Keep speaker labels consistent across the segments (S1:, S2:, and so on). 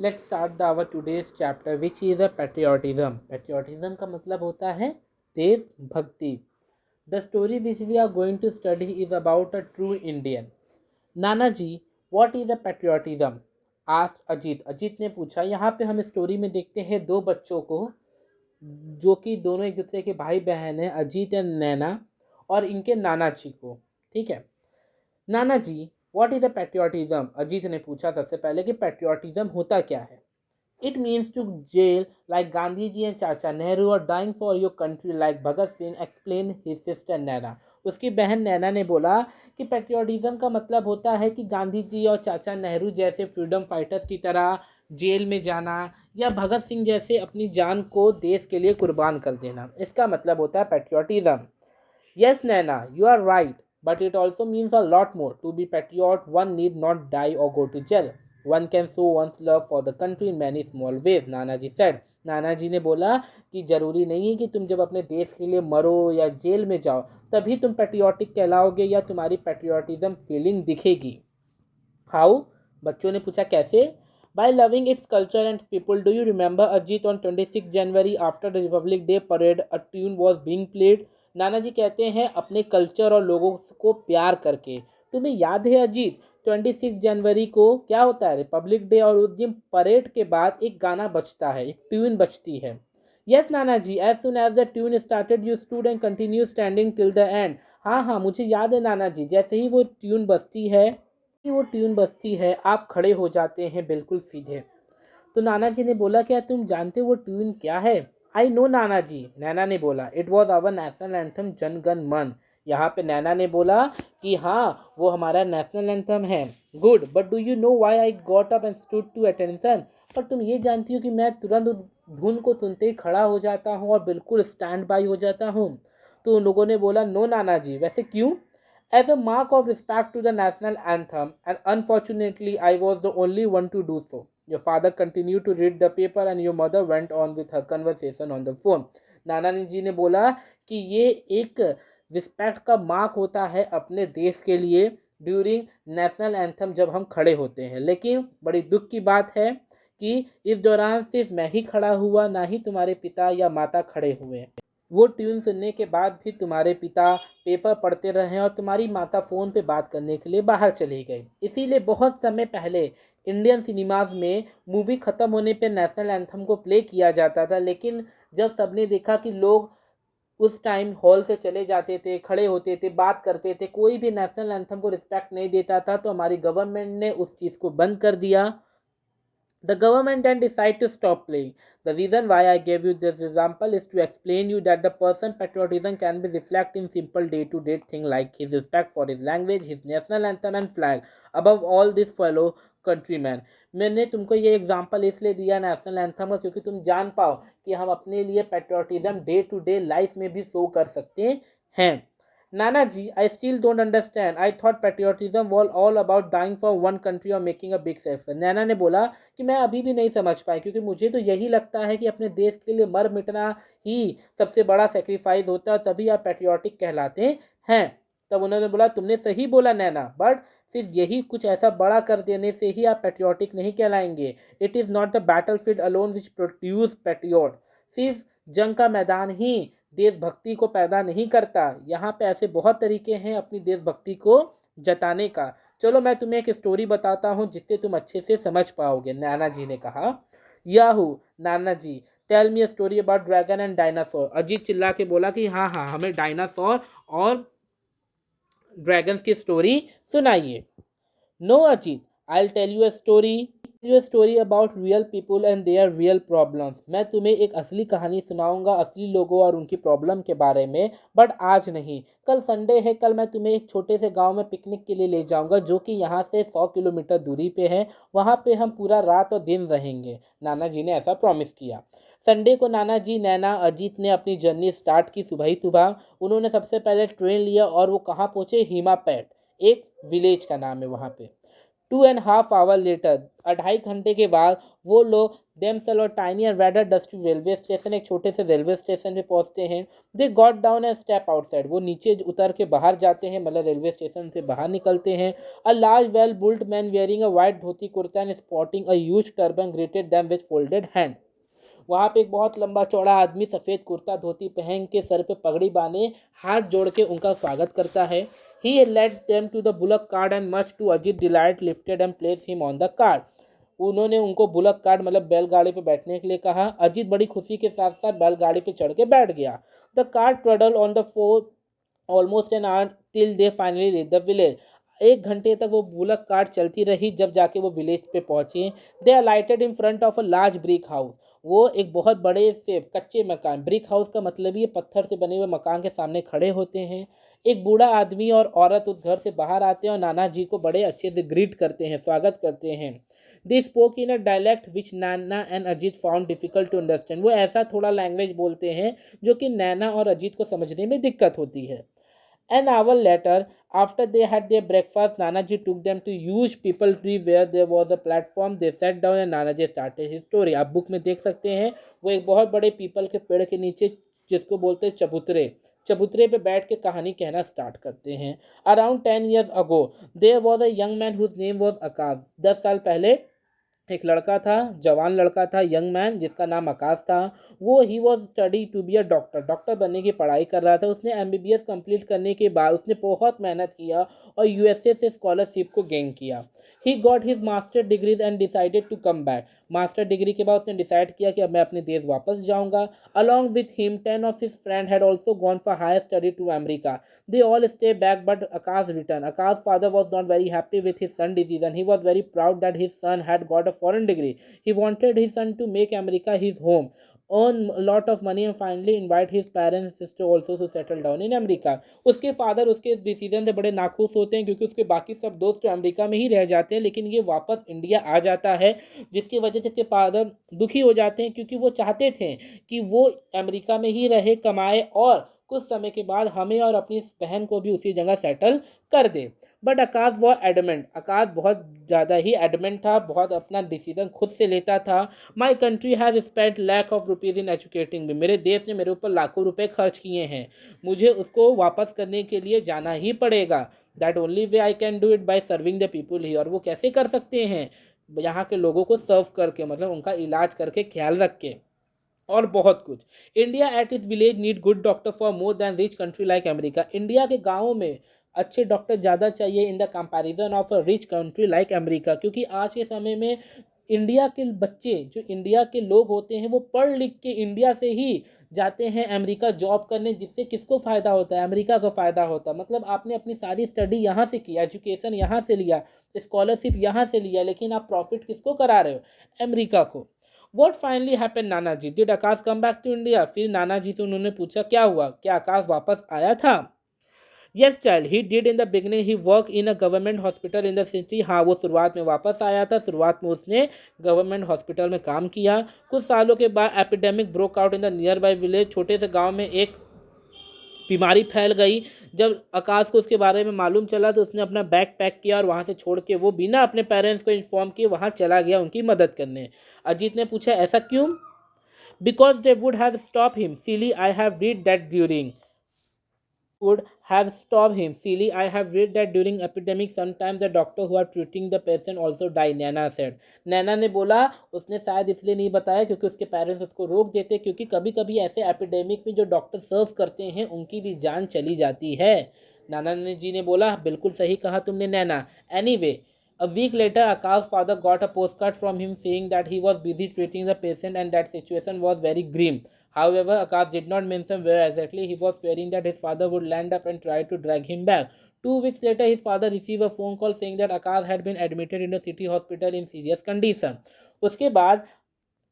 S1: Let's start our today's chapter which is a patriotism. Patriotism का मतलब होता है देशभक्ति। The story which we are going to study is about a true Indian. नाना जी, what is a patriotism? आज अजीत अजीत ने पूछा। यहाँ पे हम स्टोरी में देखते हैं दो बच्चों को जो कि दोनों एक दूसरे के भाई बहन हैं, अजीत एंड नैना, और इनके नाना जी को। ठीक है, नाना जी, what is a patriotism? Ajit ने पूछा सबसे पहले कि पेट्रियाटिज्म होता क्या है। It means to jail like Gandhi ji and चाचा नेहरू और dying for your country like Bhagat Singh, explain his sister Naina. उसकी बहन नैना ने बोला कि पेट्रियाटिज्म का मतलब होता है कि गांधी जी और चाचा नेहरू जैसे फ्रीडम फाइटर्स की तरह जेल में जाना, या भगत सिंह जैसे अपनी जान को देश के लिए कुर्बान कर देना। इसका मतलब होता है patriotism. Yes, Nana, you are right. But it also means a lot more. To be patriot, one need not die or go to jail. One can show one's love for the country in many small ways, Nana ji said. नाना जी ने बोला कि ज़रूरी नहीं है कि तुम जब अपने देश के लिए मरो या जेल में जाओ तभी तुम पेट्रियाटिक कहलाओगे या तुम्हारी पेट्रियाटिज्म फीलिंग दिखेगी। हाउ? बच्चों ने पूछा कैसे? By loving its culture and people. Do you remember Ajit on 26 January after the republic day parade a tune was being played? नाना जी कहते हैं अपने कल्चर और लोगों को प्यार करके। तुम्हें याद है अजीत, 26 जनवरी को क्या होता है? रिपब्लिक डे, और उस दिन परेड के बाद एक गाना बजता है, एक ट्यून बजती है। यस नाना जी, as soon as the tune started you stood and continue standing till the end. हाँ हाँ, मुझे याद है नाना जी, जैसे ही वो ट्यून बजती है आप खड़े हो जाते हैं बिल्कुल सीधे। तो नाना जी ने बोला क्या तुम जानते हो वो ट्यून क्या है? आई नो नाना जी, नैना ने बोला। It was our national anthem Jana Gana मन। यहाँ पे नैना ने बोला कि हाँ वो हमारा नेशनल एंथम है। Good, but do you know why I got up and stood to attention? पर तुम ये जानती हो कि मैं तुरंत उस धुन को सुनते ही खड़ा हो जाता हूँ और बिल्कुल स्टैंड बाई हो जाता हूँ। तो उन लोगों ने बोला नो नाना जी, वैसे क्यों? As a mark of respect to the national anthem, and unfortunately, I was the only one to do so. Your father continued to read the paper, and your mother went on with her conversation on the phone. नाना जी ने बोला कि ये एक respect का mark होता है अपने देश के लिए ड्यूरिंग नेशनल एंथम जब हम खड़े होते हैं। लेकिन बड़ी दुख की बात है कि इस दौरान सिर्फ मैं ही खड़ा हुआ, ना ही तुम्हारे पिता या माता खड़े हुए। वो ट्यून सुनने के बाद भी तुम्हारे पिता पेपर पढ़ते रहे और तुम्हारी माता फ़ोन पे बात करने के लिए बाहर चली गई। इसीलिए बहुत समय पहले इंडियन सिनेमाज में मूवी ख़त्म होने पे नेशनल एंथम को प्ले किया जाता था, लेकिन जब सबने देखा कि लोग उस टाइम हॉल से चले जाते थे, खड़े होते थे, बात करते थे, कोई भी नेशनल एंथम को रिस्पेक्ट नहीं देता था, तो हमारी गवर्नमेंट ने उस चीज़ को बंद कर दिया। The government then decided to stop playing. The reason why I gave you this example is to explain you that the person patriotism can be reflected in simple day-to-day things like his respect for his language, his national anthem and flag. Above all this fellow countrymen. मैंने तुमको ये example इसलिए दिया national anthem का क्योंकि तुम जान पाओ कि हम अपने लिए patriotism day to day life में भी शो कर सकते हैं। Nana ji, I still don't understand. I thought patriotism was all about dying for one country or making a big sacrifice. नैना ने बोला कि मैं अभी भी नहीं समझ पाई क्योंकि मुझे तो यही लगता है कि अपने देश के लिए मर मिटना ही सबसे बड़ा सेक्रीफाइस होता है, तभी आप पेट्रियाटिक कहलाते हैं। तब उन्होंने बोला तुमने सही बोला नैना, बट सिर्फ यही कुछ ऐसा बड़ा कर देने से ही आप पेट्रियाटिक नहीं कहलाएंगे। It is not the battle field alone which produce patriot. सिर्फ जंग का मैदान ही देशभक्ति को पैदा नहीं करता। यहाँ पे ऐसे बहुत तरीके हैं अपनी देशभक्ति को जताने का। चलो मैं तुम्हें एक स्टोरी बताता हूँ जिससे तुम अच्छे से समझ पाओगे। नाना जी ने कहा याहू नाना जी, tell me a story about dragon and dinosaur. Ajit चिल्ला के बोला कि हाँ हाँ, हमें डायनासोर और ड्रैगन्स की स्टोरी सुनाइए। No Ajit, I will tell you a story about real people and their real problems. मैं तुम्हें एक असली कहानी सुनाऊंगा असली लोगों और उनकी प्रॉब्लम के बारे में, बट आज नहीं। कल संडे है, कल मैं तुम्हें एक छोटे से गांव में पिकनिक के लिए ले जाऊंगा जो कि यहाँ से 100 किलोमीटर दूरी पे है। वहाँ पे हम पूरा रात और दिन रहेंगे। नाना जी ने ऐसा प्रॉमिस किया। संडे को नाना जी, नैना, अजीत ने अपनी जर्नी स्टार्ट की सुबह ही सुबह। उन्होंने सबसे पहले ट्रेन लिया और वो कहाँ पहुँचे? हीमापैट, एक विलेज का नाम है वहाँ पे। 2.5 आवर लेटर, 2.5 घंटे के बाद वो लोग themselves a tiny and rather dusty railway station, एक छोटे से रेलवे स्टेशन पे पहुंचते हैं. They got down and step outside, वो नीचे उतर के बाहर जाते हैं, मतलब रेलवे स्टेशन से बाहर निकलते हैं. A large well-built man wearing a white dhoti kurta and sporting a huge turban greeted them with folded hand. वहाँ पे एक बहुत लंबा चौड़ा आदमी सफ़ेद कुर्ता धोती पहन के सर पे पगड़ी बांधे हाथ जोड़ के उनका स्वागत करता है. He led them to the bullock cart and much to Ajit's delight lifted and placed him on the cart. उन्होंने उनको बुलक कार्ट मतलब बैलगाड़ी पे बैठने के लिए कहा. अजीत बड़ी खुशी के साथ साथ बैलगाड़ी पे चढ़ के बैठ गया. The cart travelled on the four almost an hour till they finally reach the village. 1 घंटे तक वो बुलक कार्ट चलती रही, जब जाके वो विलेज पे पहुंचे. They alighted in front of a large brick house. वो एक बहुत बड़े से कच्चे मकान, ब्रिक हाउस का मतलब ये पत्थर से बने हुए मकान के सामने खड़े होते हैं. एक बूढ़ा आदमी और औरत उस घर से बाहर आते हैं और नाना जी को बड़े अच्छे से ग्रीट करते हैं, स्वागत करते हैं. They spoke in a dialect which Naina and Ajit found difficult to understand. वो ऐसा थोड़ा लैंग्वेज बोलते हैं जो कि नैना और अजीत को समझने में दिक्कत होती है. An hour later, after they had their breakfast, Nanaji took them to huge people tree where there was a platform. They sat down and Nanaji started his story. आप बुक में देख सकते हैं, वो एक बहुत बड़े पीपल के पेड़ के नीचे, जिसको बोलते हैं चबूतरे, चबूतरे पे बैठ के कहानी कहना स्टार्ट करते हैं. Around 10 years ago, there was a young man whose name was Akash. 10 साल पहले एक लड़का था, जवान लड़का था, यंग मैन, जिसका नाम आकाश था. वो he was study to be a doctor, doctor बनने की पढ़ाई कर रहा था. उसने एमबीबीएस कंप्लीट करने के बाद उसने बहुत मेहनत किया और यूएसए से स्कॉलरशिप को गेन किया. He got his master degrees and decided to come back. Master degree के बाद उसने डिसाइड किया कि अब मैं अपने देश वापस जाऊंगा. Along with him 10 of his friend had also gone for higher study to America. They all stay back, but Akash returned. Akash's father was not very happy with his son's decision. He was very proud that his son had got a foreign degree. He wanted his son to make America his home, earn a lot of money, and finally invite his parents and sister also to settle down in America. उसके father उसके इस decision से बड़े नाखुश होते हैं, क्योंकि उसके बाकी सब दोस्त तो अमेरिका में ही रह जाते हैं, लेकिन ये वापस इंडिया आ जाता है, जिसकी वजह से उसके फादर दुखी हो जाते हैं, क्योंकि वो चाहते थे कि वो अमेरिका में ही रहे, कमाए और कुछ समय के बाद हमें और अपनी बहन को भी उसी जगह सेटल कर दे. बट आकाश वो एडमेंट, आकाश बहुत ज़्यादा ही एडमेंट था, बहुत अपना डिसीजन खुद से लेता था. My country has spend lakh of rupees in educating me. मेरे देश ने मेरे ऊपर लाखों रुपए खर्च किए हैं, मुझे उसको वापस करने के लिए जाना ही पड़ेगा. That only way I can do it by serving the people he. और वो कैसे कर सकते हैं? यहाँ के लोगों को सर्व करके, मतलब उनका इलाज करके, ख्याल रख के, और बहुत कुछ. इंडिया एट इस village need good doctor for more than rich country like America. India के गाँवों में अच्छे डॉक्टर ज़्यादा चाहिए in the comparison of a rich country like America, क्योंकि आज के समय में इंडिया के बच्चे, जो इंडिया के लोग होते हैं, वो पढ़ लिख के इंडिया से ही जाते हैं अमेरिका जॉब करने, जिससे किसको फ़ायदा होता है? अमेरिका को फ़ायदा होता है. मतलब आपने अपनी सारी स्टडी यहाँ से किया, एजुकेशन यहाँ से लिया, स्कॉलरशिप यहाँ से लिया, लेकिन आप प्रॉफिट किसको करा रहे हो? अमेरिका को. What finally happened, Nana ji? Did Akash come back to India? फिर नाना जी से उन्होंने पूछा क्या हुआ, क्या आकाश वापस आया था? Yes child, he did in the beginning. He worked in a government hospital in the city. हाँ, वो शुरुआत में वापस आया था. शुरुआत में उसने गवर्नमेंट हॉस्पिटल में काम किया. कुछ सालों के बाद epidemic broke out in the near by village. छोटे से गाँव में एक बीमारी फैल गई. जब आकाश को उसके बारे में मालूम चला तो उसने अपना बैग पैक किया और वहाँ से छोड़ के वो बिना अपने पेरेंट्स को इन्फॉर्म किए वहाँ चला गया उनकी मदद करने. अजीत ने पूछा ऐसा क्यों? Because they would have stop him silly I have read that during would have stopped him. Silly, I have read that during epidemic sometimes the doctor who are treating the patient also die, Nana said. नैना ने बोला उसने शायद इसलिए नहीं बताया क्योंकि उसके parents उसको रोक देते, क्योंकि कभी कभी ऐसे एपिडेमिक में जो डॉक्टर सर्व करते हैं उनकी भी जान चली जाती है. नाना ने जी ने बोला बिल्कुल सही कहा तुमने नैना. Anyway, a week later, Akash's father got a postcard from him saying that he was busy treating the patient and that situation was very grim. However, Akash did not mention where exactly he was, fearing that his father would land up and try to drag him back. 2 weeks later, his father received a phone call saying that Akash had been admitted in a city hospital in serious condition. उसके बाद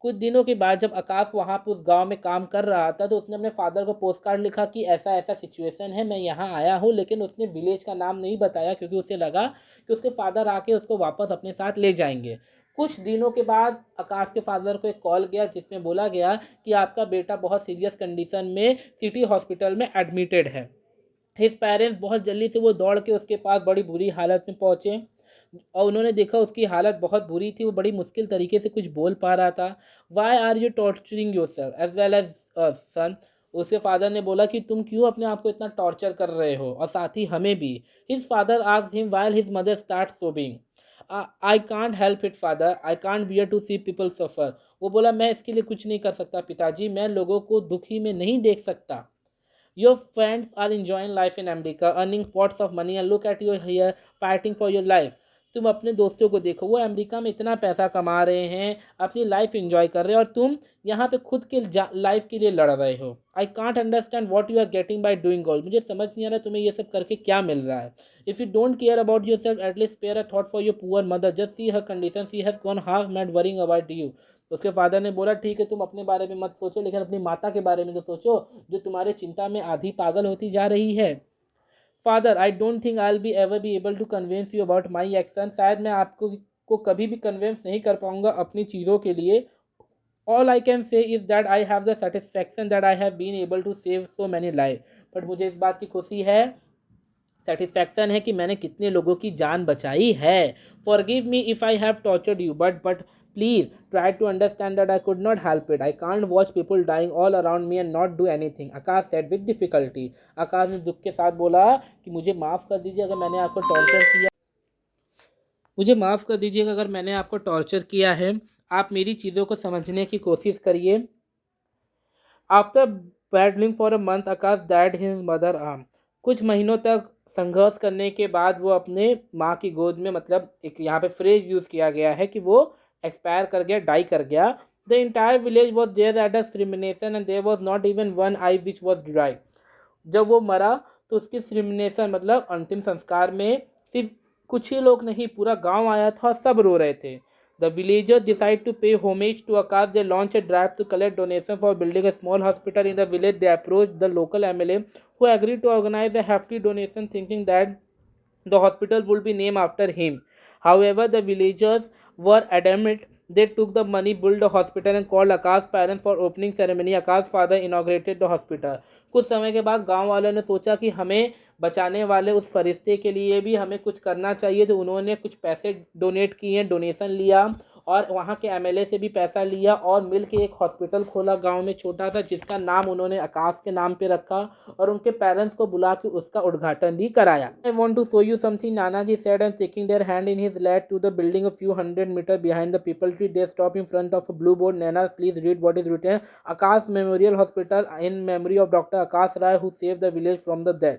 S1: कुछ दिनों के बाद जब आकाश वहाँ पर उस गांव में काम कर रहा था तो उसने अपने फादर को पोस्ट कार्ड लिखा कि ऐसा ऐसा सिचुएशन है, मैं यहाँ आया हूँ, लेकिन उसने विलेज का नाम नहीं बताया क्योंकि उसे लगा कि उसके फादर आके उसको वापस अपने साथ ले जाएंगे. कुछ दिनों के बाद आकाश के फादर को एक कॉल गया जिसमें बोला गया कि आपका बेटा बहुत सीरियस कंडीशन में सिटी हॉस्पिटल में एडमिटेड है. हिज पेरेंट्स बहुत जल्दी से वो दौड़ के उसके पास बड़ी बुरी हालत में पहुँचे. और उन्होंने देखा उसकी हालत बहुत बुरी थी, वो बड़ी मुश्किल तरीके से कुछ बोल पा रहा था। Why are you torturing yourself as well as son. उसके फादर ने बोला कि तुम क्यों अपने आप को इतना टॉर्चर कर रहे हो, और साथ ही हमें भी। His father asked him while his mother start सोबिंग, I can't help it father, I can't beer to see people सफ़र। वो बोला मैं इसके लिए कुछ नहीं कर सकता पिताजी, मैं लोगों को दुखी में नहीं देख सकता। Your friends are enjoying life in America, earning pots of money, and look at your here fighting for your life. तुम अपने दोस्तों को देखो, वो अमेरिका में इतना पैसा कमा रहे हैं, अपनी लाइफ एंजॉय कर रहे हैं, और तुम यहाँ पे खुद के लाइफ के लिए लड़ रहे हो। I can't understand what you are getting by doing all. मुझे समझ नहीं आ रहा तुम्हें ये सब करके क्या मिल रहा है। If you don't care about your self at least spare a thought for your poor mother, just see her condition, she has gone half mad worrying about you. उसके फादर ने बोला ठीक है तुम अपने बारे में मत सोचो, लेकिन अपनी माता के बारे में तो सोचो, जो तुम्हारे चिंता में आधी पागल होती जा रही है। Father I don't think I will be ever be able to convince you about my action. शायद मैं आपको को कभी भी कन्विंस नहीं कर पाऊंगा अपनी चीज़ों के लिए। All I can say is that I have the satisfaction that I have been able to save so many life. But मुझे इस बात की खुशी है, सेटिस्फैक्शन है कि मैंने कितने लोगों की जान बचाई है। Forgive me if I have tortured you, but please try to understand that I could not help it. I can't watch people dying all around me and not do anything, Akash said with difficulty. Akash ने दुख के साथ बोला कि मुझे माफ़ कर दीजिए अगर मैंने आपको टॉर्चर किया, मुझे माफ़ कर दीजिएगा अगर मैंने आपको टॉर्चर किया है। आप मेरी चीज़ों को समझने की कोशिश करिए। After battling for a month Akash dead his mother arm. कुछ महीनों तक संघर्ष करने के बाद वो अपने माँ की गोद में, मतलब एक यहाँ पे फ्रेज यूज़ किया गया है कि वो एक्सपायर कर गया, डाई कर गया। The entire village was there at a cremation and there was not even one eye which was dry. जब वो मरा तो उसकी क्रिमिनेशन मतलब अंतिम संस्कार में सिर्फ कुछ ही लोग नहीं, पूरा गांव आया था, सब रो रहे थे। The villagers decide to pay homage to Akash. They launch a drive to collect donations for building a small hospital in the village. They approach the local MLA, who agreed to organize a hefty donation, thinking that the hospital would be named after him. However, the villagers were adamant. They took the money, built the hospital, and called Akash's parents for opening ceremony. Akash's father inaugurated the hospital. कुछ समय के बाद गांव वालों ने सोचा कि हमें बचाने वाले उस फरिश्ते के लिए भी हमें कुछ करना चाहिए, तो उन्होंने कुछ पैसे डोनेट किए, डोनेशन लिया, और वहाँ के एमएलए से भी पैसा लिया, और मिल के एक हॉस्पिटल खोला गांव में छोटा सा, जिसका नाम उन्होंने आकाश के नाम पे रखा, और उनके पेरेंट्स को बुला के उसका उद्घाटन भी कराया। I want to show you something, नाना जी said and taking their hand in his led to the building a few 100 metre behind the peepal tree. They stop in front of a blue board, Naina please read what is written, Akash memorial hospital in memory of doctor Akash Rai who save the village from the death.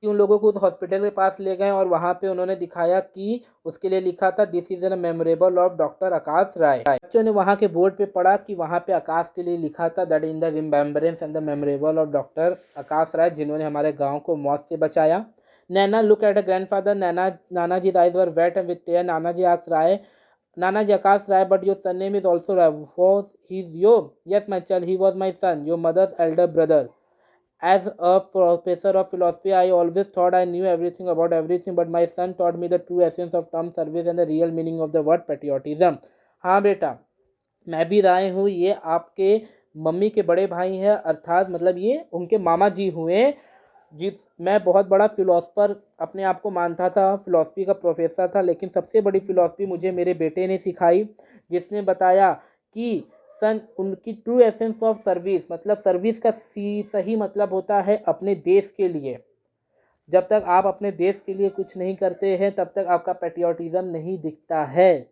S1: उन लोगों को उस hospital के पास ले गए और वहाँ पे उन्होंने दिखाया कि उसके लिए लिखा था this is an memorable of doctor Akash Rai. बच्चों ने वहाँ के बोर्ड पे पढ़ा कि वहाँ पे आकाश के लिए लिखा था that in the remembrance and the memorable of doctor Akash Rai, जिन्होंने हमारे गाँव को मौत से बचाया। Naina look at a grandfather, नाना जी eyes were wet with tear. नाना जी आस्क्ड राय, नाना जी Akash Rai, but your son name is also Rai, was he your? Yes my child, he was my son, your mother's elder brother. As a professor of philosophy, I always thought I knew everything about everything, but my son taught me the true essence of term service and the real meaning of the word patriotism. हाँ बेटा, मैं भी राय हूँ, ये आपके mummy के बड़े भाई हैं, अर्थात मतलब ये उनके मामा जी हुए। जिस मैं बहुत बड़ा फ़िलासफ़र अपने आप को मानता था, फ़िलासफ़ी का प्रोफेसर था, लेकिन सबसे बड़ी फ़िलासफ़ी मुझे मेरे बेटे ने सिखाई, जिसने बताया कि उनकी ट्रू एसेंस ऑफ सर्विस, मतलब सर्विस का सही मतलब होता है अपने देश के लिए। जब तक आप अपने देश के लिए कुछ नहीं करते हैं तब तक आपका पैट्रियोटिज़म नहीं दिखता है।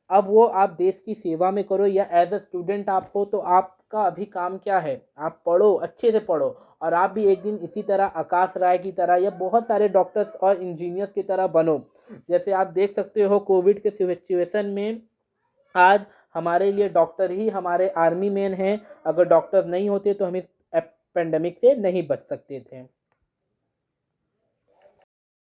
S1: अब वो आप देश की सेवा में करो, या एज अ स्टूडेंट आप हो तो आपका अभी काम क्या है, आप पढ़ो, अच्छे से पढ़ो, और आप भी एक दिन इसी तरह आकाश राय की तरह या बहुत सारे डॉक्टर्स और इंजीनियर्स की तरह बनो। जैसे आप देख सकते हो कोविड के सिचुएशन में आज हमारे लिए डॉक्टर ही हमारे आर्मी मैन हैं। अगर डॉक्टर नहीं होते तो हम इस पेंडेमिक से नहीं बच सकते थे।